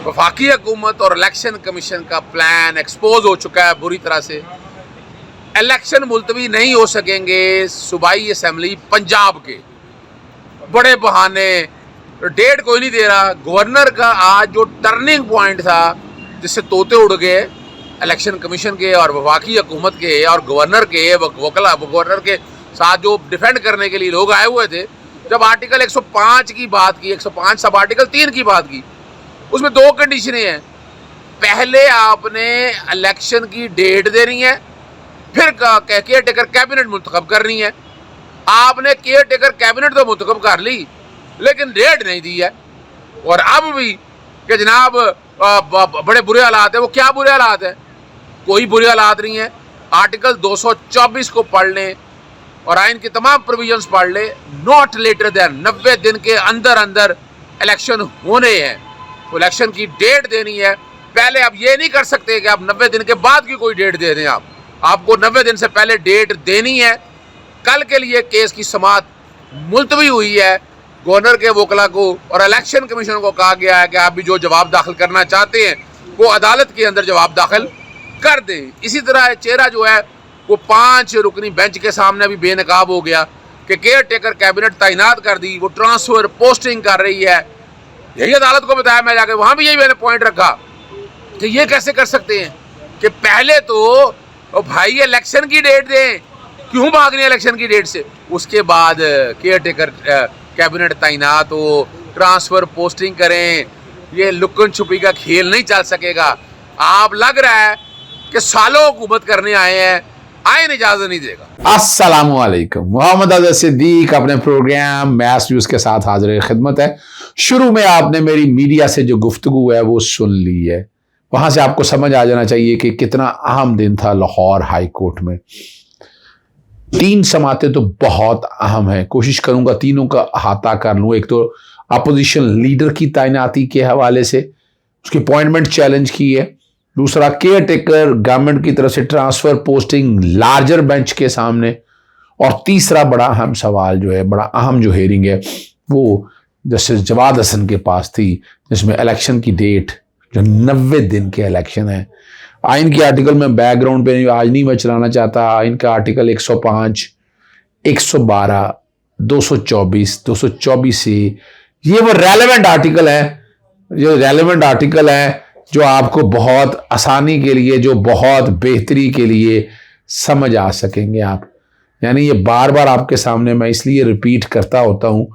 वफाकी हुकूमत और इलेक्शन कमीशन का प्लान एक्सपोज हो चुका है बुरी तरह से। इलेक्शन मुलतवी नहीं हो सकेंगे सूबाई असम्बली पंजाब के, बड़े बहाने, डेट कोई नहीं दे रहा। गवर्नर का आज जो टर्निंग पॉइंट था जिससे तोते उड़ गए इलेक्शन कमीशन के और वफाकी हुकूमत के और गवर्नर के वकला गवर्नर के साथ जो डिफेंड करने के लिए लोग आए हुए थे, जब आर्टिकल 105 की बात की, 105 सब आर्टिकल 3 की बात की, उसमें 2 कंडीशनें हैं। पहले आपने इलेक्शन की डेट देनी है, फिर केयर टेकर कैबिनेट मुंतखब करनी है। आपने केयर टेकर कैबिनेट तो मुंतखब कर ली लेकिन डेट नहीं दी है। और अब भी कि जनाब बड़े बुरे हालात है, वो क्या बुरे हालात है? कोई बुरे हालात नहीं है। आर्टिकल 224 को पढ़ लें और आइन की तमाम प्रोविजंस पढ़ लें। नॉट लेटर देन 90 दिन के अंदर अंदर इलेक्शन होने हैं, तो इलेक्शन की डेट देनी है। पहले आप ये नहीं कर सकते कि आप 90 दिन के बाद की कोई डेट दे दें। आपको 90 दिन से पहले डेट देनी है। कल के लिए केस की समाअत मुलतवी हुई है। गवर्नर के वकला को और इलेक्शन कमीशन को कहा गया है कि आप भी जो जवाब दाखिल करना चाहते हैं वो अदालत के अंदर जवाब दाखिल कर दें। इसी तरह चेहरा जो है वो 5 रुकनी बेंच के सामने भी बेनकाब हो गया कि केयर टेकर कैबिनेट तैनात कर दी, वो ट्रांसफर पोस्टिंग कर रही है। यही अदालत को बताया, मैं जाकर वहाँ भी यही मैंने पॉइंट रखा कि ये कैसे कर सकते हैं कि पहले तो भाई इलेक्शन की डेट दें, क्यों भाग रहे हैं इलेक्शन की डेट से? उसके बाद केयर टेकर कैबिनेट तैनात हो, ट्रांसफ़र पोस्टिंग करें। ये लुकन छुपी का खेल नहीं चल सकेगा। आप लग रहा है कि सालों हुकूमत करने आए हैं, आइन इजाज़त नहीं देगा। अस्सलामुअलैकुम, मोहम्मद अज़हर सिद्दीक अपने प्रोग्राम मैस न्यूज़ के साथ हाजिर खिदमत है। शुरू में आपने मेरी मीडिया से जो गुफ्तगू है वो सुन ली है, वहाँ से आपको समझ आ जाना चाहिए कि कितना अहम दिन था लाहौर हाई कोर्ट में। 3 समातें तो बहुत अहम है, कोशिश करूंगा तीनों का अहाता कर लूँ। एक तो अपोजिशन लीडर की तैनाती के हवाले से उसकी अपॉइंटमेंट चैलेंज की है, दूसरा केयर टेकर गवर्नमेंट की तरफ से ट्रांसफर पोस्टिंग लार्जर बेंच के सामने, और तीसरा बड़ा अहम सवाल जो है, बड़ा अहम जो हेयरिंग है वो जस्टिस जवाद हसन के पास थी, जिसमें इलेक्शन की डेट जो 90 दिन के इलेक्शन है। आइन के आर्टिकल में बैकग्राउंड पे आज नहीं मैं चलाना चाहता। आइन का आर्टिकल 105, 112, 224, 224 से ये वो रेलेवेंट आर्टिकल है, जो रेलेवेंट आर्टिकल है जो आपको बहुत आसानी के लिए, जो बहुत बेहतरी के लिए समझ आ सकेंगे आप। यानी ये बार बार आपके सामने मैं इसलिए रिपीट करता होता हूँ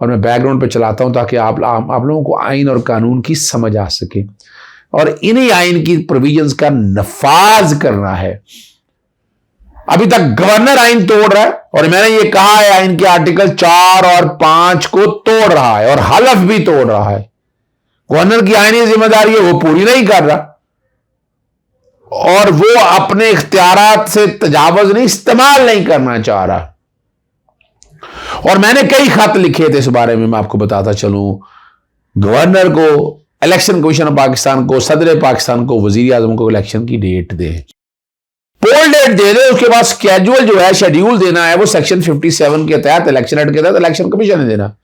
और मैं बैकग्राउंड पे चलाता हूँ ताकि आप लोगों को आइन और कानून की समझ आ सके और इन्हीं आइन की प्रोविजंस का नफाज करना है। अभी तक गवर्नर आइन तोड़ रहा है और मैंने ये कहा है आइन के आर्टिकल 4 और 5 को तोड़ रहा है और हलफ भी तोड़ रहा है। गवर्नर की आइनी जिम्मेदारी है वो पूरी नहीं कर रहा और वो अपने इख्तियारात से तजावुज नहीं, इस्तेमाल नहीं करना चाह रहा। और मैंने कई खत लिखे थे इस बारे में, मैं आपको बताता चलूं। गवर्नर को, इलेक्शन कमीशन ऑफ पाकिस्तान को, सदर पाकिस्तान को, वजीर आजम को इलेक्शन की डेट दे, पोल डेट दे दे। उसके बाद स्केड्यूल जो है, शेड्यूल देना है वो सेक्शन 57 के तहत, इलेक्शन एक्ट के तहत इलेक्शन कमीशन ने देना।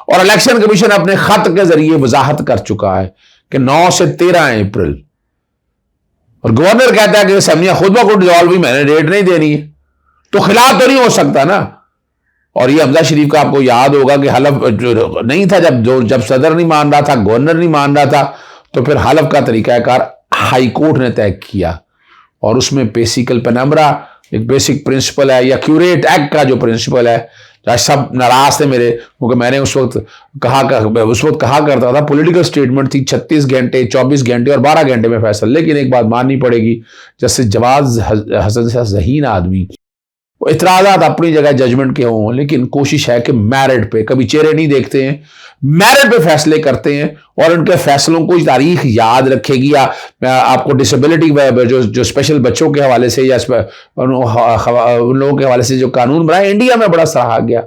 और इलेक्शन कमीशन अपने खत के जरिए वजाहत कर चुका है कि 9 से 13 अप्रैल, और गवर्नर कहता है कि असम्बलियां खुद ब खुद डिसॉल्व हुई, मैंने डेट नहीं देनी है, तो खिलाफ तो नहीं हो सकता ना। और ये हमजा शरीफ का आपको याद होगा कि हलफ जो नहीं था, जब सदर नहीं मान रहा था, गवर्नर नहीं मान रहा था, तो फिर हलफ का तरीकाकार हाई कोर्ट ने तय किया और उसमें बेसिकल पेनम्बरा एक बेसिक प्रिंसिपल है, या क्यूरेट एक्ट का जो प्रिंसिपल है। सब नाराज थे मेरे, क्योंकि मैंने उस वक्त कहा करता था पॉलिटिकल स्टेटमेंट थी 36 घंटे, 24 घंटे और 12 घंटे में फैसला। लेकिन एक बात माननी पड़ेगी, जस्टिस जवाद हसन से ज़हीन आदमी, वो इतराज़ात अपनी जगह जजमेंट के हों, लेकिन कोशिश है कि मेरिट पे, कभी चेहरे नहीं देखते हैं, मेरिट पे फैसले करते हैं और उनके फैसलों को तारीख याद रखेगी। या आपको डिसेबिलिटी जो स्पेशल बच्चों के हवाले से या उन लोगों के हवाले से जो कानून बनाया इंडिया में बड़ा सराहा गया,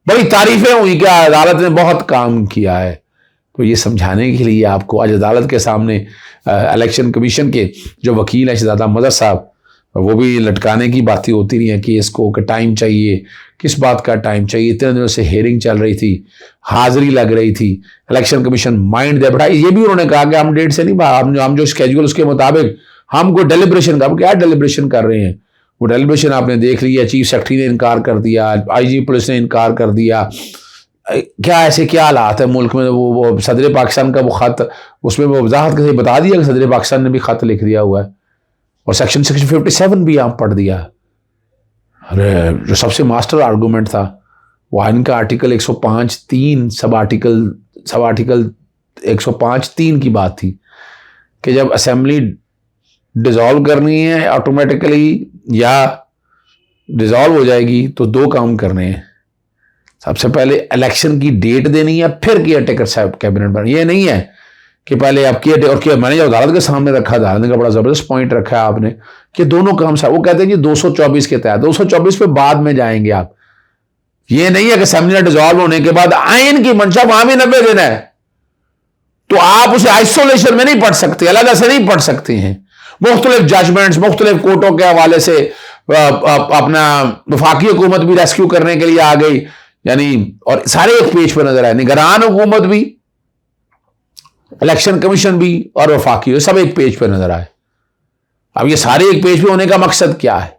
बड़ी तारीफें हुई कि अदालत ने बहुत काम किया है। तो ये समझाने के लिए आपको आज अदालत के सामने इलेक्शन कमीशन के जो वकील हैं शहजादा मदर साहब, वो भी लटकाने की बातें होती रही हैं कि इसको कि टाइम चाहिए, किस बात का टाइम चाहिए? इतने दिनों से हेयरिंग चल रही थी, हाजिरी लग रही थी, इलेक्शन कमीशन माइंड दे बैठा। ये भी उन्होंने कहा कि हम डेट से नहीं हम जो स्केड्यूल उसके मुताबिक हम कोई डेलिब्रेशन का, क्या डेलिब्रेशन कर रहे हैं? वो डेलिब्रेशन आपने देख लिया, चीफ सेक्रेटरी ने इनकार कर दिया, आईजी पुलिस ने इनकार कर दिया। क्या ऐसे क्या हालात है मुल्क में? वो सदर पाकिस्तान का वो खत, उसमें वो वजाहत कैसे बता दिया कि सदर पाकिस्तान ने भी खत लिख दिया हुआ है, और सेक्शन 57 भी आप पढ़ दिया। अरे जो सबसे मास्टर आर्गूमेंट था वो आइन का आर्टिकल 105(3) सब आर्टिकल 105(3) की बात थी कि जब असेंबली डिसॉल्व करनी है ऑटोमेटिकली या डिसॉल्व हो जाएगी तो दो काम करने हैं। सबसे पहले इलेक्शन की डेट देनी है, फिर केयर टेकर साहब कैबिनेट बननी। ये नहीं है कि पहले आप केयर और केयर, मैंने जो अदालत के सामने रखा, अदालत का बड़ा जबरदस्त पॉइंट रखा है आपने कि दोनों काम साहब, वो कहते हैं कि 224 के तहत, 224 पे बाद में जाएंगे आप। ये नहीं है कि असेंबली डिसॉल्व होने के बाद आइन की मंशा वहां भी 90 दिन है, तो आप उसे आइसोलेशन में नहीं पढ़ सकते, अलग से नहीं पढ़ सकते हैं। मुख्तलिफ जजमेंट्स मुख्तलिफ कोर्टों के हवाले से अपना वफाकी हुकूमत भी रेस्क्यू करने के लिए आ गई, यानी, और सारे एक पेज पर नजर आए, निगरान हुकूमत भी, इलेक्शन कमीशन भी और वफाकी, सब एक पेज पर नजर आए। अब ये सारे एक पेज पे होने का मकसद क्या है?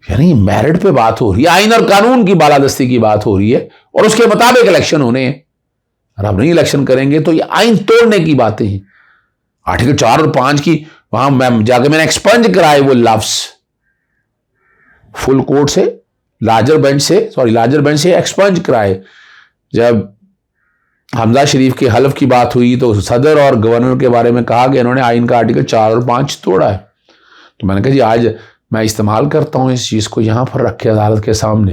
यानी मेरिट पे बात हो रही है, आइन और कानून की बालादस्ती की बात हो रही है, और उसके मुताबिक इलेक्शन होने हैं। और आप नहीं इलेक्शन करेंगे तो ये आइन तोड़ने की बातें हैं। आर्टिकल 4 और 5 की वहां मैं जाके मैंने एक्सपंज कराए वो लफ्ज, फुल कोर्ट से, लार्जर बेंच से एक्सपंज कराए। जब हमजा शरीफ के हल्फ की बात हुई तो सदर और गवर्नर के बारे में कहा कि इन्होंने आइन का आर्टिकल 4 और 5 तोड़ा है। तो मैंने कहा जी आज मैं इस्तेमाल करता हूं इस चीज़ को, यहां पर रखे अदालत के सामने।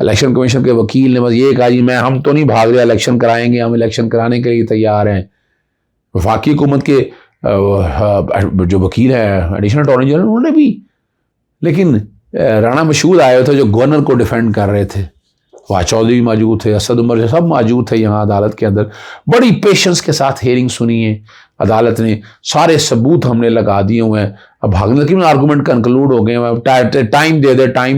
इलेक्शन कमीशन के वकील ने बस ये कहा जी हम तो नहीं भाग रहे, इलेक्शन कराएंगे, हम इलेक्शन कराने के लिए तैयार हैं। वफाकी हुकूमत के जो वकील हैं एडिशनल अटॉर्नी जनरल, उन्होंने भी, लेकिन राणा मशहूद आए थे जो गवर्नर को डिफेंड कर रहे थे, वाह चौधरी मौजूद थे, असद उमर सब मौजूद थे यहाँ अदालत के अंदर। बड़ी पेशेंस के साथ हेयरिंग सुनी है अदालत ने, सारे सबूत हमने लगा दिए हुए हैं। अब भागने की आर्गूमेंट कंक्लूड हो गए, टाइम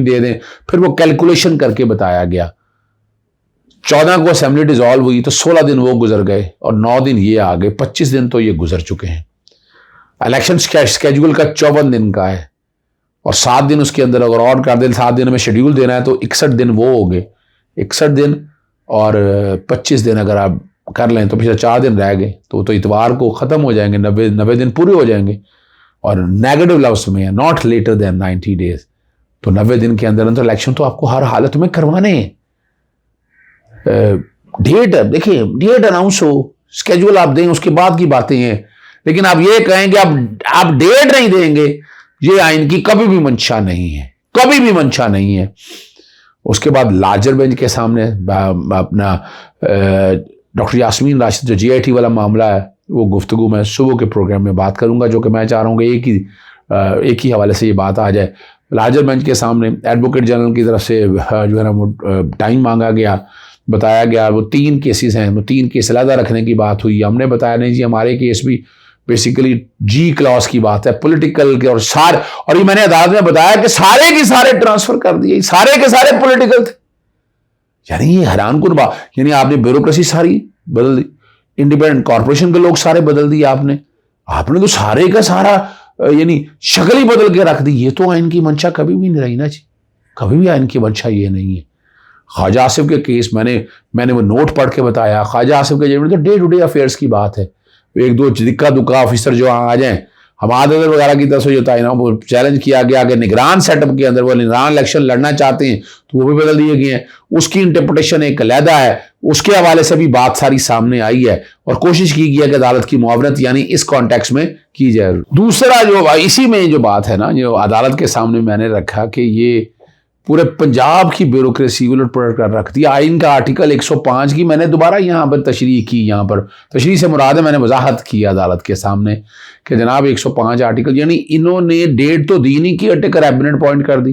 दे दें। फिर वो कैलकुलेशन करके बताया गया 14 को असेंबली डिसॉल्व हुई तो 16 दिन वो गुजर गए और 9 दिन ये आ गए, 25 दिन तो ये गुजर चुके हैं। इलेक्शन स्केड्यूल का 54 दिन का है और 7 दिन उसके अंदर अगर और कर दें, 7 दिन में शेड्यूल देना है तो 61 दिन वो हो गए, 61 दिन और 25 दिन अगर आप कर लें तो पिछले 4 दिन रह गए, तो इतवार को ख़त्म हो जाएंगे, 90 दिन पूरे हो जाएंगे। और नेगेटिव लफ्ज में है नॉट लेटर देन 90 डेज, तो 90 दिन के अंदर अंदर इलेक्शन तो आपको हर हालत में करवाने हैं। डेट देखिए, डेट अनाउंस हो, स्केड्यूल आप दें, उसके बाद की बातें हैं। लेकिन आप ये कहें कि आप डेट नहीं देंगे, ये आइन की कभी भी मंशा नहीं है, कभी भी मंशा नहीं है। उसके बाद लार्जर बेंच के सामने अपना डॉक्टर यास्मीन राशिद जो GIT वाला मामला है, वो गुफ्तगू मैं सुबह के प्रोग्राम में बात करूंगा, जो कि मैं चाह रहा हूँ कि एक ही हवाले से ये बात आ जाए। लार्जर बेंच के सामने एडवोकेट जनरल की तरफ से जो है ना वो टाइम मांगा गया, बताया गया वो 3 केसेस हैं, वो 3 केस अलग रखने की बात हुई। हमने बताया नहीं जी हमारे केस भी बेसिकली G क्लॉज की बात है, पॉलिटिकल के, और ये मैंने अदालत में बताया कि सारे के सारे ट्रांसफर कर दिए, सारे के सारे पॉलिटिकल थे। यानी ये हैरानकुन बात, यानी आपने ब्यूरोक्रेसी सारी बदल दी, इंडिपेंडेंट कॉर्पोरेशन के लोग सारे बदल दिए आपने तो सारे का सारा यानी शक्ल ही बदल के रख दी। ये तो आइन की मंशा कभी भी नहीं रही ना जी, कभी भी आइन की मंशा ये नहीं है। ख्वाजा आसिफ के केस मैंने वो नोट पढ़ के बताया, ख्वाजा आसिफ के तो डे टू डे अफेयर्स की बात है। एक दो दिक्का दुक्का ऑफिसर जो आ जाए, हमाद वगैरह की तरफ से जो था वो चैलेंज किया गया कि निगरान सेटअप के अंदर वो निगरान इलेक्शन लड़ना चाहते हैं तो वो भी बदल दिए गए हैं। उसकी इंटरप्रिटेशन एक अलहदा है, उसके हवाले से भी बात सारी सामने आई है और कोशिश की गई है कि अदालत की मुआवनत यानी इस कॉन्टेक्स्ट में की जाए। दूसरा जो इसी में जो बात है ना, जो अदालत के सामने मैंने रखा कि ये पूरे पंजाब की ब्यूरोक्रेसी उलट पलट कर रख दी। आइन का आर्टिकल 105 की मैंने दोबारा यहाँ पर तशरीह की, यहाँ पर तशरीह से मुराद है मैंने वजाहत की अदालत के सामने कि जनाब 105 आर्टिकल, यानी इन्होंने डेट तो दी नहीं, केयर टेकर कैबिनेट अपॉइंट कर दी।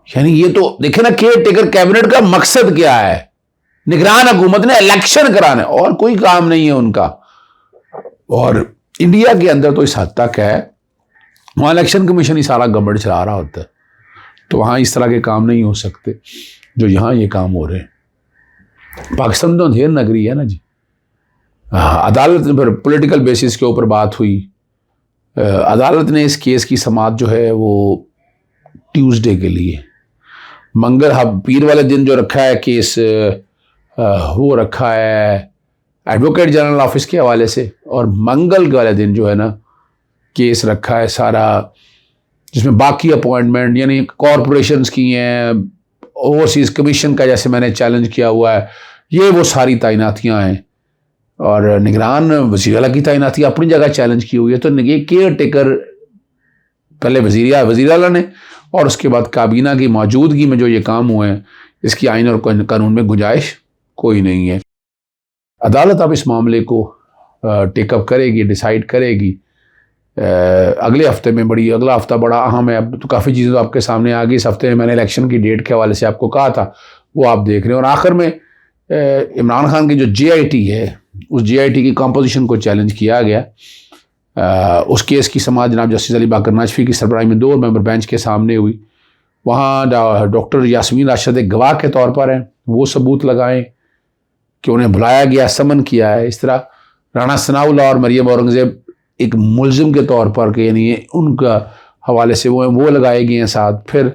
यानी ये तो देखे ना, केयर टेकर कैबिनेट का मकसद क्या है, निगरान हुकूमत ने इलेक्शन कराना है और कोई काम नहीं है उनका। और इंडिया के अंदर तो इस हद तक है, वहां इलेक्शन कमीशन ही सारा गड़बड़ चला रहा होता है। तो वहाँ इस तरह के काम नहीं हो सकते जो यहाँ ये काम हो रहे हैं। पाकिस्तान तो अंधेर नगरी है ना जी। अदालत पर पॉलिटिकल बेसिस के ऊपर बात हुई। अदालत ने इस केस की समाअत जो है वो ट्यूसडे के लिए, पीर वाले दिन जो रखा है केस वो रखा है एडवोकेट जनरल ऑफिस के हवाले से, और मंगल वाले दिन जो है ना केस रखा है सारा, जिसमें बाकी अपॉइंटमेंट यानी कॉरपोरेशंस की हैं, ओवरसीज़ कमीशन का जैसे मैंने चैलेंज किया हुआ है, ये वो सारी तैनातियाँ हैं। और निगरान वज़ीर आला की तैनाती अपनी जगह चैलेंज की हुई है। तो ये केयर टेकर पहले वज़ीर आला ने और उसके बाद काबीना की मौजूदगी में जो ये काम हुए हैं, इसकी आइन और कानून में गुंजाइश कोई नहीं है। अदालत अब इस मामले को टेकअप करेगी, डिसाइड करेगी अगले हफ्ते में। अगला हफ्ता बड़ा अहम है। अब तो काफ़ी चीज़ें तो आपके सामने आ गई। इस हफ्ते में मैंने इलेक्शन की डेट के हवाले से आपको कहा था, वो आप देख रहे हैं। और आखिर में इमरान खान की जो JIT है, उस JIT की कंपोजिशन को चैलेंज किया गया। उस केस की समाअत जनाब जस्टिस अली बाकर नजफी की सरबराही में 2 मेंबर बेंच के सामने हुई। वहाँ डॉक्टर यास्मीन राशिद एक गवाह के तौर पर हैं, वो सबूत लगाएं कि उन्हें बुलाया गया, समन किया है। इस तरह राना सनाउल्लाह और मरियम औरंगज़ेब एक मुलजिम के तौर पर के यानी उनका हवाले से वो लगाए गए हैं साथ। फिर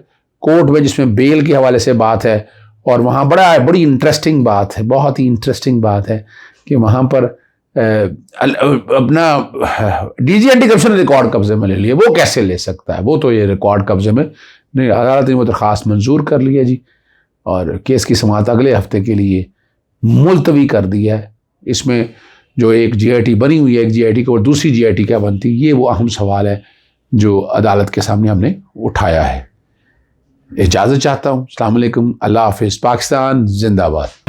कोर्ट में जिसमें बेल के हवाले से बात है, और वहाँ बड़ी इंटरेस्टिंग बात है, बहुत ही इंटरेस्टिंग बात है कि वहाँ पर अपना DG एंटी करप्शन रिकॉर्ड कब्जे में ले लिया। वो कैसे ले सकता है? वो तो ये रिकॉर्ड कब्जे में नहीं, अदालत ने वो दरख्वास्त मंजूर कर लिया जी, और केस की समाअत अगले हफ्ते के लिए मुलतवी कर दिया है। इसमें जो एक JIT बनी हुई है, एक JIT को और दूसरी JIT क्या बनती, ये वो अहम सवाल है जो अदालत के सामने हमने उठाया है। इजाज़त चाहता हूँ। अस्सलाम वालेकुम, अल्लाह हाफ़िज़। पाकिस्तान जिंदाबाद।